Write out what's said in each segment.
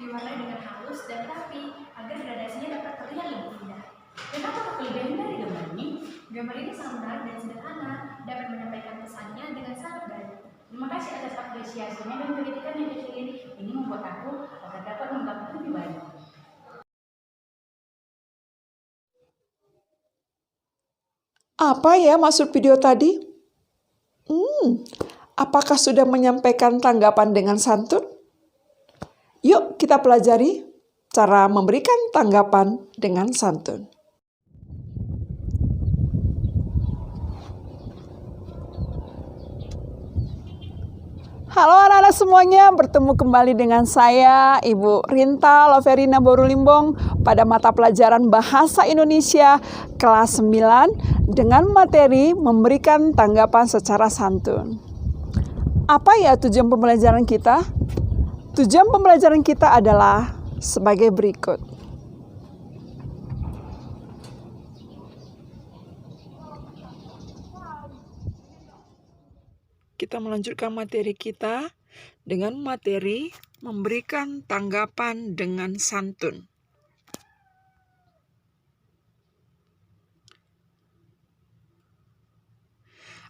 diwarnai dengan halus dan rapi agar gradasinya dapat terlihat lebih indah. Dan apa kelebihan dari gambar ini? Gambar ini sangat menarik dan sederhana, dapat menyampaikan pesannya dengan sangat baik. Terima kasih atas apresiasinya dan kritikan yang kecil ini membuat aku agar dapat menggambar lebih baik. Apa ya maksud video tadi? Apakah sudah menyampaikan tanggapan dengan santun? Yuk kita pelajari cara memberikan tanggapan dengan santun. Halo anak-anak semuanya, bertemu kembali dengan saya, Ibu Rinta Loverina Borulimbong pada mata pelajaran Bahasa Indonesia kelas 9 dengan materi memberikan tanggapan secara santun. Apa ya tujuan pembelajaran kita? Tujuan pembelajaran kita adalah sebagai berikut. Kita melanjutkan materi kita dengan materi memberikan tanggapan dengan santun.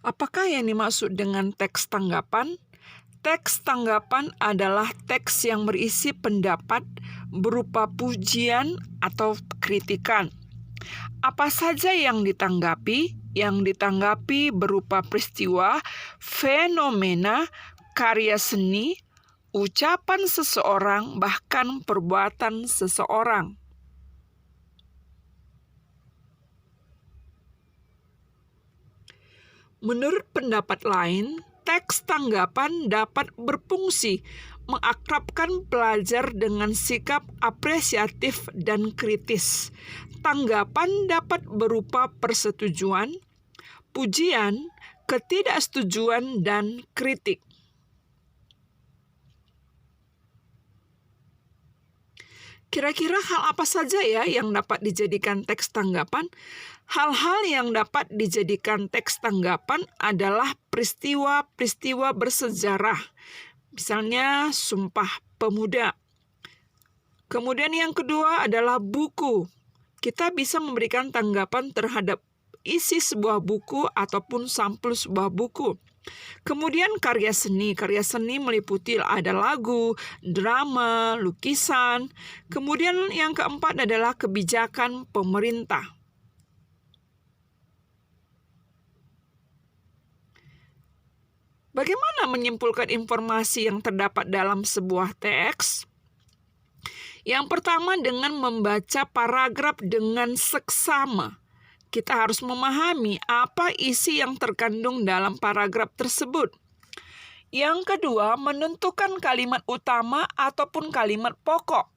Apakah yang dimaksud dengan teks tanggapan? Teks tanggapan adalah teks yang berisi pendapat berupa pujian atau kritikan. Apa saja yang ditanggapi? Yang ditanggapi berupa peristiwa, fenomena, karya seni, ucapan seseorang, bahkan perbuatan seseorang. Menurut pendapat lain, teks tanggapan dapat berfungsi mengakrabkan pelajar dengan sikap apresiatif dan kritis. Tanggapan dapat berupa persetujuan, pujian, ketidaksetujuan, dan kritik. Kira-kira hal apa saja ya yang dapat dijadikan teks tanggapan? Hal-hal yang dapat dijadikan teks tanggapan adalah peristiwa-peristiwa bersejarah. Misalnya Sumpah Pemuda. Kemudian yang kedua adalah buku. Kita bisa memberikan tanggapan terhadap isi sebuah buku ataupun sampul sebuah buku. Kemudian karya seni. Karya seni meliputi ada lagu, drama, lukisan. Kemudian yang keempat adalah kebijakan pemerintah. Bagaimana menyimpulkan informasi yang terdapat dalam sebuah teks? Yang pertama dengan membaca paragraf dengan seksama. Kita harus memahami apa isi yang terkandung dalam paragraf tersebut. Yang kedua, menentukan kalimat utama ataupun kalimat pokok.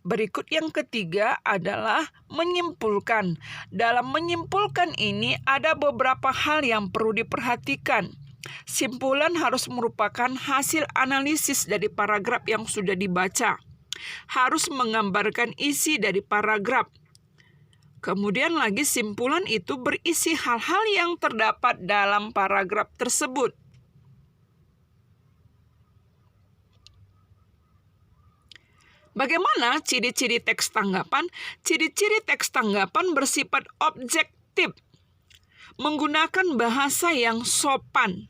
Berikut yang ketiga adalah menyimpulkan. Dalam menyimpulkan ini ada beberapa hal yang perlu diperhatikan. Simpulan harus merupakan hasil analisis dari paragraf yang sudah dibaca. Harus menggambarkan isi dari paragraf. Kemudian lagi simpulan itu berisi hal-hal yang terdapat dalam paragraf tersebut. Bagaimana ciri-ciri teks tanggapan? Ciri-ciri teks tanggapan bersifat objektif, menggunakan bahasa yang sopan,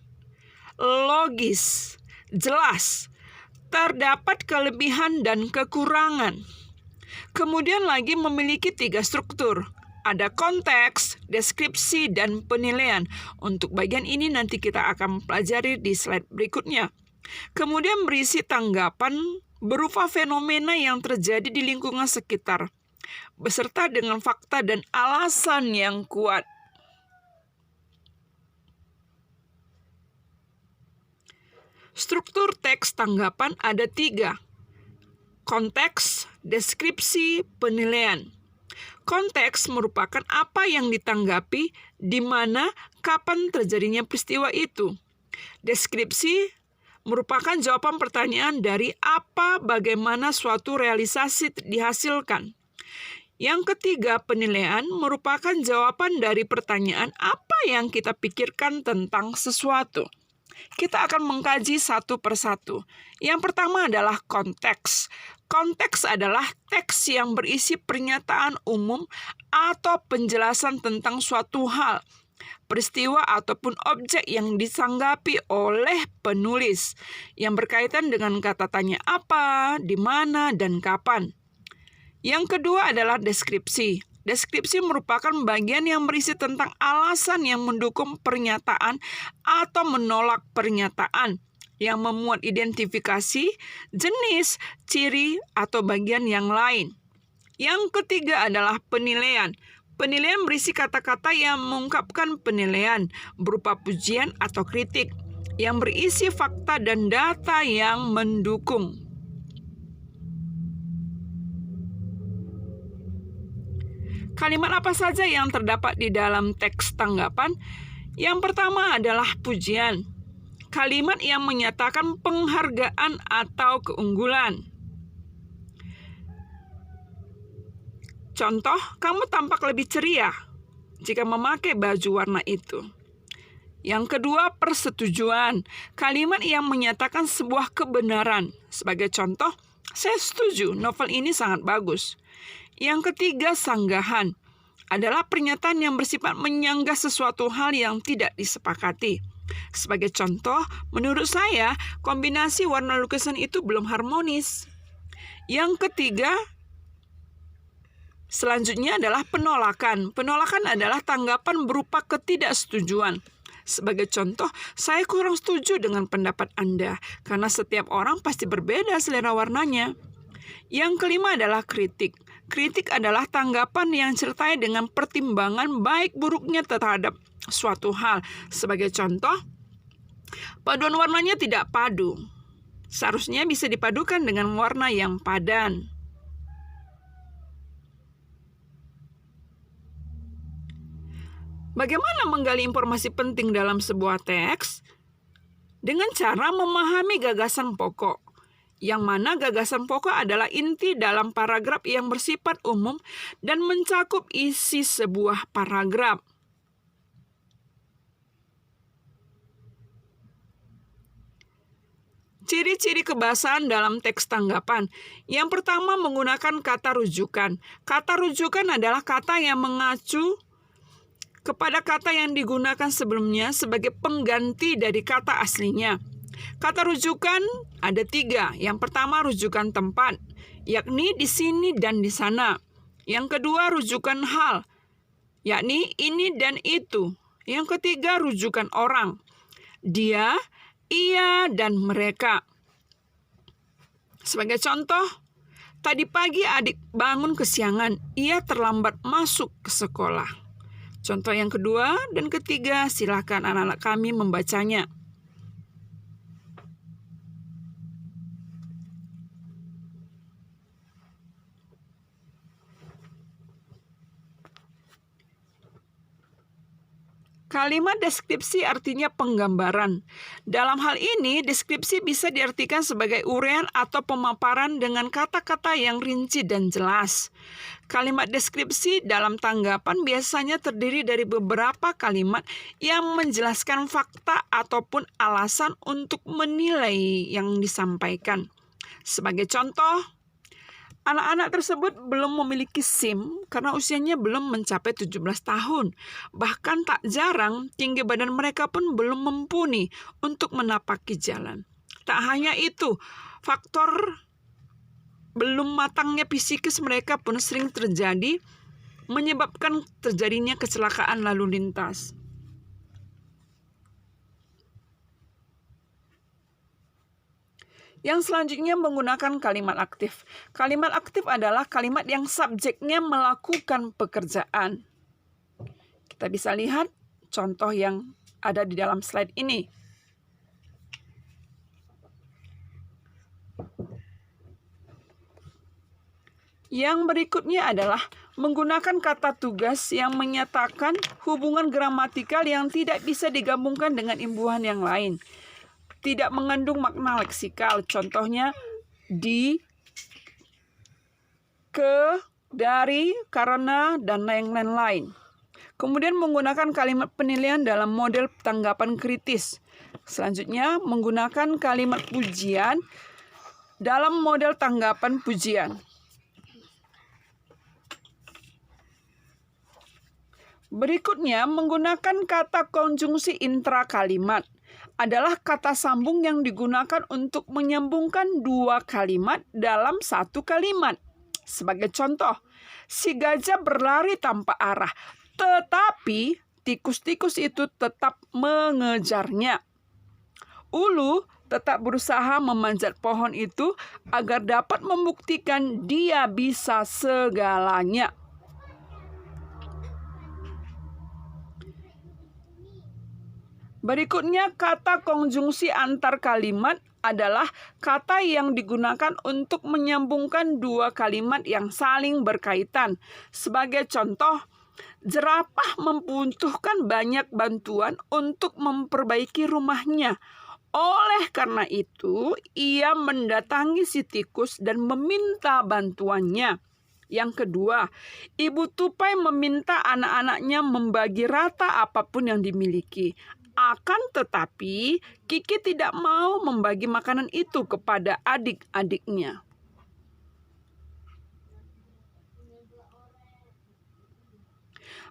logis, jelas, terdapat kelebihan dan kekurangan. Kemudian lagi memiliki 3 struktur. Ada konteks, deskripsi, dan penilaian. Untuk bagian ini nanti kita akan pelajari di slide berikutnya. Kemudian berisi tanggapan berupa fenomena yang terjadi di lingkungan sekitar, beserta dengan fakta dan alasan yang kuat. Struktur teks tanggapan ada 3. Konteks, deskripsi, penilaian. Konteks merupakan apa yang ditanggapi, di mana, kapan terjadinya peristiwa itu. Deskripsi merupakan jawaban pertanyaan dari apa, bagaimana suatu realisasi dihasilkan. Yang ketiga, penilaian merupakan jawaban dari pertanyaan apa yang kita pikirkan tentang sesuatu. Kita akan mengkaji satu persatu. Yang pertama adalah konteks. Konteks adalah teks yang berisi pernyataan umum atau penjelasan tentang suatu hal, peristiwa ataupun objek yang disanggapi oleh penulis, yang berkaitan dengan kata tanya apa, di mana, dan kapan. Yang kedua adalah deskripsi. Deskripsi merupakan bagian yang berisi tentang alasan yang mendukung pernyataan atau menolak pernyataan, yang memuat identifikasi, jenis, ciri, atau bagian yang lain. Yang ketiga adalah penilaian. Penilaian berisi kata-kata yang mengungkapkan penilaian, berupa pujian atau kritik, yang berisi fakta dan data yang mendukung. Kalimat apa saja yang terdapat di dalam teks tanggapan? Yang pertama adalah pujian. Kalimat yang menyatakan penghargaan atau keunggulan. Contoh, kamu tampak lebih ceria jika memakai baju warna itu. Yang kedua, persetujuan. Kalimat yang menyatakan sebuah kebenaran. Sebagai contoh, saya setuju, novel ini sangat bagus. Yang ketiga, sanggahan. Adalah pernyataan yang bersifat menyanggah sesuatu hal yang tidak disepakati. Sebagai contoh, menurut saya, kombinasi warna lukisan itu belum harmonis. Yang ketiga, selanjutnya adalah penolakan. Penolakan adalah tanggapan berupa ketidaksetujuan. Sebagai contoh, saya kurang setuju dengan pendapat Anda, karena setiap orang pasti berbeda selera warnanya. Yang kelima adalah kritik. Kritik adalah tanggapan yang disertai dengan pertimbangan baik buruknya terhadap suatu hal. Sebagai contoh, paduan warnanya tidak padu. Seharusnya bisa dipadukan dengan warna yang padan. Bagaimana menggali informasi penting dalam sebuah teks? Dengan cara memahami gagasan pokok, yang mana gagasan pokok adalah inti dalam paragraf yang bersifat umum dan mencakup isi sebuah paragraf. Ciri-ciri kebahasan dalam teks tanggapan. Yang pertama, menggunakan kata rujukan. Kata rujukan adalah kata yang mengacu kepada kata yang digunakan sebelumnya sebagai pengganti dari kata aslinya. Kata rujukan ada 3. Yang pertama, rujukan tempat, yakni di sini dan di sana. Yang kedua, rujukan hal, yakni ini dan itu. Yang ketiga, rujukan orang, dia, ia, dan mereka. Sebagai contoh, tadi pagi adik bangun kesiangan, ia terlambat masuk ke sekolah. Contoh yang kedua dan ketiga, silakan anak-anak kami membacanya. Kalimat deskripsi artinya penggambaran. Dalam hal ini, deskripsi bisa diartikan sebagai uraian atau pemaparan dengan kata-kata yang rinci dan jelas. Kalimat deskripsi dalam tanggapan biasanya terdiri dari beberapa kalimat yang menjelaskan fakta ataupun alasan untuk menilai yang disampaikan. Sebagai contoh, anak-anak tersebut belum memiliki SIM karena usianya belum mencapai 17 tahun. Bahkan tak jarang tinggi badan mereka pun belum mumpuni untuk menapaki jalan. Tak hanya itu, faktor belum matangnya psikis mereka pun sering terjadi, menyebabkan terjadinya kecelakaan lalu lintas. Yang selanjutnya menggunakan kalimat aktif. Kalimat aktif adalah kalimat yang subjeknya melakukan pekerjaan. Kita bisa lihat contoh yang ada di dalam slide ini. Yang berikutnya adalah menggunakan kata tugas yang menyatakan hubungan gramatikal yang tidak bisa digabungkan dengan imbuhan yang lain. Tidak mengandung makna leksikal, contohnya di, ke, dari, karena, dan lain-lain. Kemudian menggunakan kalimat penilaian dalam model tanggapan kritis. Selanjutnya menggunakan kalimat pujian dalam model tanggapan pujian. Berikutnya menggunakan kata konjungsi intrakalimat. Adalah kata sambung yang digunakan untuk menyambungkan dua kalimat dalam satu kalimat. Sebagai contoh, si gajah berlari tanpa arah, tetapi tikus-tikus itu tetap mengejarnya. Ulu tetap berusaha memanjat pohon itu agar dapat membuktikan dia bisa segalanya. Berikutnya, kata konjungsi antar kalimat adalah kata yang digunakan untuk menyambungkan dua kalimat yang saling berkaitan. Sebagai contoh, jerapah membutuhkan banyak bantuan untuk memperbaiki rumahnya. Oleh karena itu, ia mendatangi si tikus dan meminta bantuannya. Yang kedua, ibu tupai meminta anak-anaknya membagi rata apapun yang dimiliki. Akan tetapi, Kiki tidak mau membagi makanan itu kepada adik-adiknya.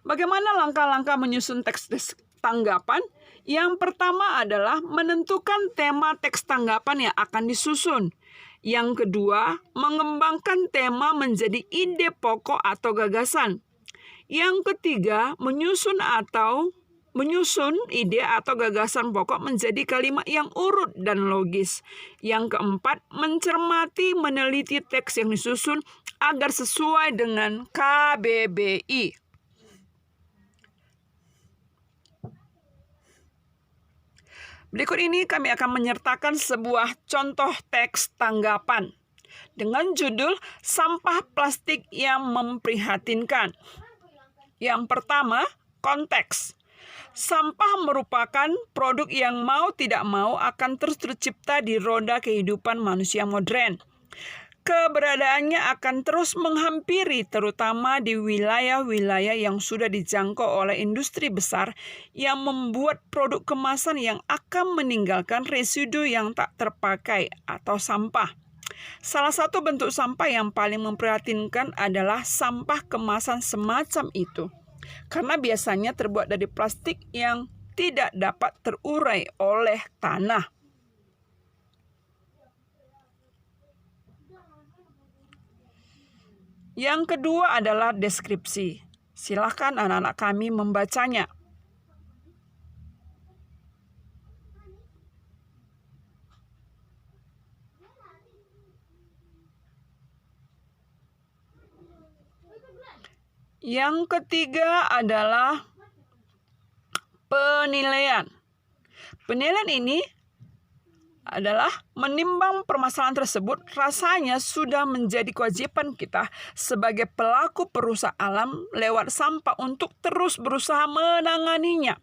Bagaimana langkah-langkah menyusun teks tanggapan? Yang pertama adalah menentukan tema teks tanggapan yang akan disusun. Yang kedua, mengembangkan tema menjadi ide pokok atau gagasan. Yang ketiga, menyusun ide atau gagasan pokok menjadi kalimat yang urut dan logis. Yang keempat, mencermati, meneliti teks yang disusun agar sesuai dengan KBBI. Berikut ini kami akan menyertakan sebuah contoh teks tanggapan dengan judul Sampah Plastik yang Memprihatinkan. Yang pertama, konteks. Sampah merupakan produk yang mau tidak mau akan terus tercipta di roda kehidupan manusia modern. Keberadaannya akan terus menghampiri terutama di wilayah-wilayah yang sudah dijangkau oleh industri besar yang membuat produk kemasan yang akan meninggalkan residu yang tak terpakai atau sampah. Salah satu bentuk sampah yang paling memprihatinkan adalah sampah kemasan semacam itu. Karena biasanya terbuat dari plastik yang tidak dapat terurai oleh tanah. Yang kedua adalah deskripsi. Silakan anak-anak kami membacanya. Yang ketiga adalah penilaian. Penilaian ini adalah menimbang permasalahan tersebut rasanya sudah menjadi kewajiban kita sebagai pelaku perusak alam lewat sampah untuk terus berusaha menanganinya.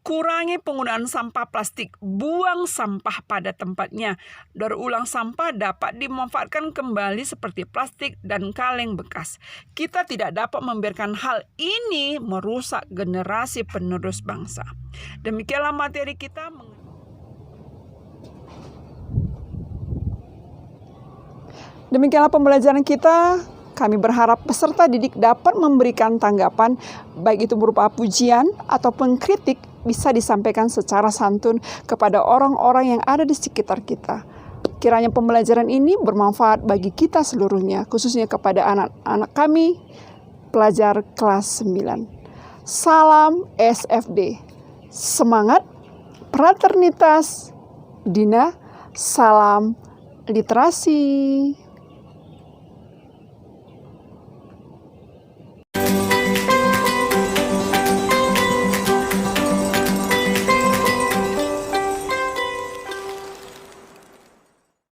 Kurangi penggunaan sampah plastik, buang sampah pada tempatnya. Daur ulang sampah dapat dimanfaatkan kembali seperti plastik dan kaleng bekas. Kita tidak dapat membiarkan hal ini merusak generasi penerus bangsa. Demikianlah materi kita. Demikianlah pembelajaran kita. Kami berharap peserta didik dapat memberikan tanggapan, baik itu berupa pujian ataupun kritik, bisa disampaikan secara santun kepada orang-orang yang ada di sekitar kita. Kiranya pembelajaran ini bermanfaat bagi kita seluruhnya, khususnya kepada anak-anak kami, pelajar kelas 9. Salam SFD. Semangat, fraternitas, Dina, salam literasi.